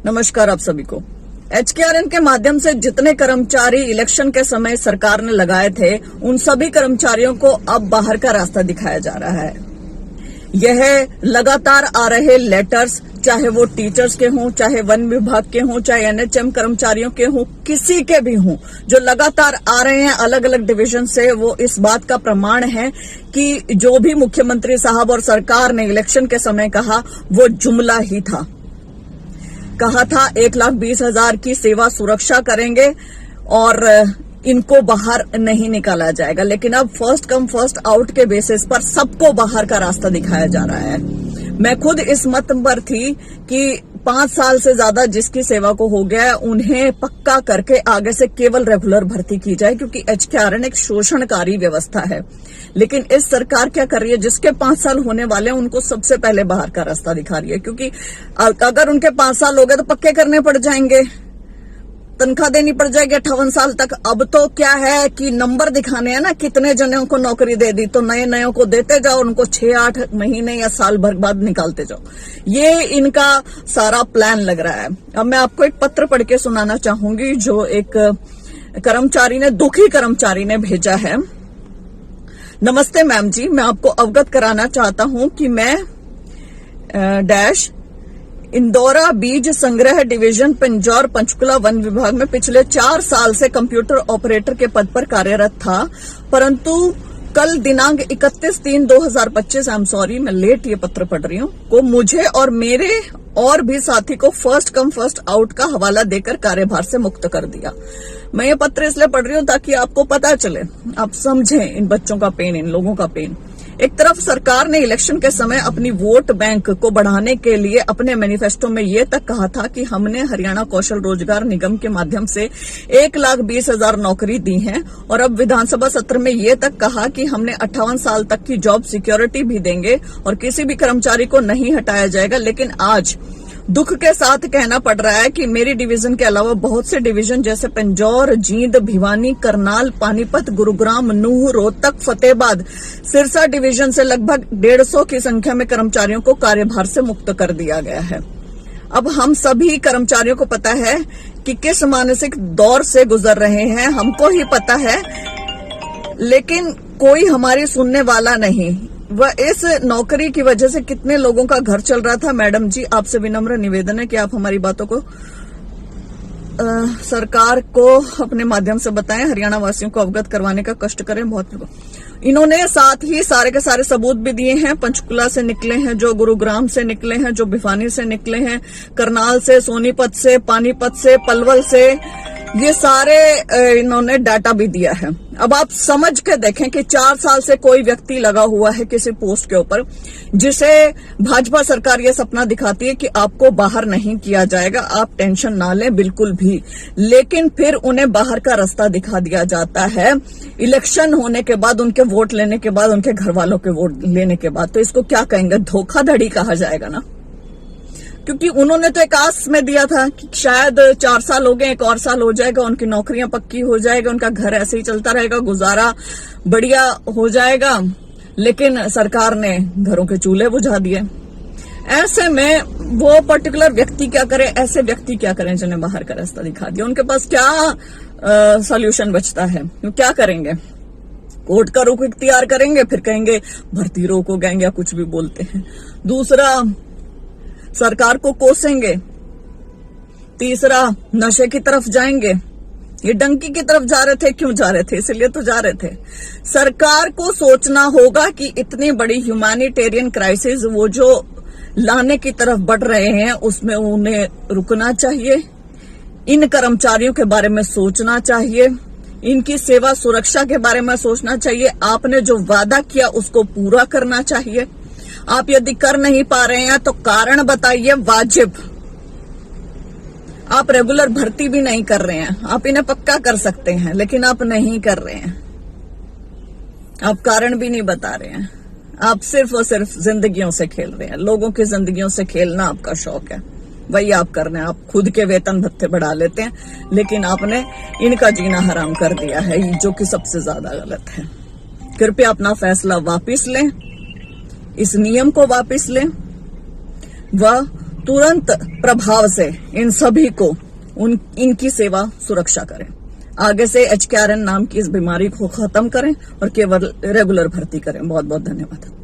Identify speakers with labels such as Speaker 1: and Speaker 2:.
Speaker 1: नमस्कार आप सभी को। एचकेआरएन के माध्यम से जितने कर्मचारी इलेक्शन के समय सरकार ने लगाए थे, उन सभी कर्मचारियों को अब बाहर का रास्ता दिखाया जा रहा है। यह लगातार आ रहे लेटर्स, चाहे वो टीचर्स के हों, चाहे वन विभाग के हों, चाहे एनएचएम कर्मचारियों के हों, किसी के भी हों, जो लगातार आ रहे हैं अलग अलग डिवीजन से, वो इस बात का प्रमाण है कि जो भी मुख्यमंत्री साहब और सरकार ने इलेक्शन के समय कहा, वो जुमला ही था। कहा था 1,20,000 की सेवा सुरक्षा करेंगे और इनको बाहर नहीं निकाला जाएगा, लेकिन अब फर्स्ट कम फर्स्ट आउट के बेसिस पर सबको बाहर का रास्ता दिखाया जा रहा है। मैं खुद इस मत पर थी कि 5 साल से ज्यादा जिसकी सेवा को हो गया है, उन्हें पक्का करके आगे से केवल रेगुलर भर्ती की जाए, क्योंकि एचकेआरएन एक शोषणकारी व्यवस्था है। लेकिन इस सरकार क्या कर रही है, जिसके 5 साल होने वाले हैं उनको सबसे पहले बाहर का रास्ता दिखा रही है, क्योंकि अगर उनके 5 साल हो गए तो पक्के करने पड़ जाएंगे, तनख्वाह देनी पड़ जाएगी 58 साल तक। अब तो क्या है कि नंबर दिखाने हैं ना, कितने जनों को नौकरी दे दी, तो नए नयों को देते जाओ, उनको 6-8 महीने या साल भर बाद निकालते जाओ। ये इनका सारा प्लान लग रहा है। अब मैं आपको एक पत्र पढ़ के सुनाना चाहूंगी जो एक कर्मचारी ने, दुखी कर्मचारी ने भेजा है। नमस्ते मैम जी, मैं आपको अवगत कराना चाहता हूं कि मैं इंदौरा बीज संग्रह डिवीजन पिंजौर पंचकुला वन विभाग में पिछले 4 साल से कंप्यूटर ऑपरेटर के पद पर कार्यरत था, परंतु कल दिनांक 31/3/2025, आई एम सॉरी मैं लेट ये पत्र पढ़ रही हूँ, को मुझे और मेरे और भी साथी को फर्स्ट कम फर्स्ट आउट का हवाला देकर कार्यभार से मुक्त कर दिया। मैं ये पत्र इसलिए पढ़ रही हूँ ताकि आपको पता चले, आप समझें इन बच्चों का पेन, इन लोगों का पेन। एक तरफ सरकार ने इलेक्शन के समय अपनी वोट बैंक को बढ़ाने के लिए अपने मैनिफेस्टो में ये तक कहा था कि हमने हरियाणा कौशल रोजगार निगम के माध्यम से 1,20,000 नौकरी दी है, और अब विधानसभा सत्र में ये तक कहा कि हमने 58 साल तक की जॉब सिक्योरिटी भी देंगे और किसी भी कर्मचारी को नहीं हटाया जाएगा। लेकिन आज दुख के साथ कहना पड़ रहा है कि मेरी डिवीजन के अलावा बहुत से डिवीजन जैसे पिंजौर, जींद, भिवानी, करनाल, पानीपत, गुरुग्राम, नूह, रोहतक, फतेहाबाद, सिरसा डिवीजन से लगभग 150 की संख्या में कर्मचारियों को कार्यभार से मुक्त कर दिया गया है। अब हम सभी कर्मचारियों को पता है कि किस मानसिक दौर से गुजर रहे हैं, हमको ही पता है, लेकिन कोई हमारी सुनने वाला नहीं। वह इस नौकरी की वजह से कितने लोगों का घर चल रहा था। मैडम जी, आपसे विनम्र निवेदन है कि आप हमारी बातों को सरकार को अपने माध्यम से बताएं, हरियाणा वासियों को अवगत करवाने का कष्ट करें। बहुत इन्होंने साथ ही सारे के सारे सबूत भी दिए हैं। पंचकुला से निकले हैं, जो गुरुग्राम से निकले हैं, जो भिवानी से निकले हैं, करनाल से, सोनीपत से, पानीपत से, पलवल से, ये सारे इन्होंने डाटा भी दिया है। अब आप समझ के देखें कि 4 साल से कोई व्यक्ति लगा हुआ है किसी पोस्ट के ऊपर, जिसे भाजपा सरकार ये सपना दिखाती है कि आपको बाहर नहीं किया जाएगा, आप टेंशन ना लें बिल्कुल भी, लेकिन फिर उन्हें बाहर का रास्ता दिखा दिया जाता है इलेक्शन होने के बाद, उनके वोट लेने के बाद, उनके घर वालों के वोट लेने के बाद। तो इसको क्या कहेंगे, धोखाधड़ी कहा जाएगा ना, क्योंकि उन्होंने तो एक आस में दिया था कि शायद 4 साल हो गए, 1 और साल हो जाएगा, उनकी नौकरियां पक्की हो जाएगा, उनका घर ऐसे ही चलता रहेगा, गुजारा बढ़िया हो जाएगा। लेकिन सरकार ने घरों के चूल्हे बुझा दिए। ऐसे में वो पर्टिकुलर व्यक्ति क्या करे, ऐसे व्यक्ति क्या करें जिन्हें बाहर का रास्ता दिखा दिया। उनके पास क्या सॉल्यूशन बचता है, क्या करेंगे, कोर्ट का रुख इख्तियार करेंगे, फिर कहेंगे भर्ती रोको गएंगे या कुछ भी बोलते हैं। दूसरा, सरकार को कोसेंगे। तीसरा, नशे की तरफ जाएंगे। ये डंकी की तरफ जा रहे थे, क्यों जा रहे थे, इसलिए तो जा रहे थे। सरकार को सोचना होगा कि इतनी बड़ी ह्यूमैनिटेरियन क्राइसिस वो जो लाने की तरफ बढ़ रहे हैं, उसमें उन्हें रुकना चाहिए। इन कर्मचारियों के बारे में सोचना चाहिए, इनकी सेवा सुरक्षा के बारे में सोचना चाहिए। आपने जो वादा किया उसको पूरा करना चाहिए। आप यदि कर नहीं पा रहे हैं तो कारण बताइए वाजिब। आप रेगुलर भर्ती भी नहीं कर रहे हैं, आप इन्हें पक्का कर सकते हैं, लेकिन आप नहीं कर रहे हैं। आप कारण भी नहीं बता रहे हैं, आप सिर्फ और सिर्फ जिंदगियों से खेल रहे हैं। लोगों की जिंदगियों से खेलना आपका शौक है, वही आप कर रहे हैं। आप खुद के वेतन भत्ते बढ़ा लेते हैं, लेकिन आपने इनका जीना हराम कर दिया है, जो कि सबसे ज्यादा गलत है। कृपया अपना फैसला वापस लें, इस नियम को वापस लें, व तुरंत प्रभाव से इन सभी को इनकी सेवा सुरक्षा करें। आगे से HKRN नाम की इस बीमारी को खत्म करें और केवल रेगुलर भर्ती करें। बहुत बहुत धन्यवाद।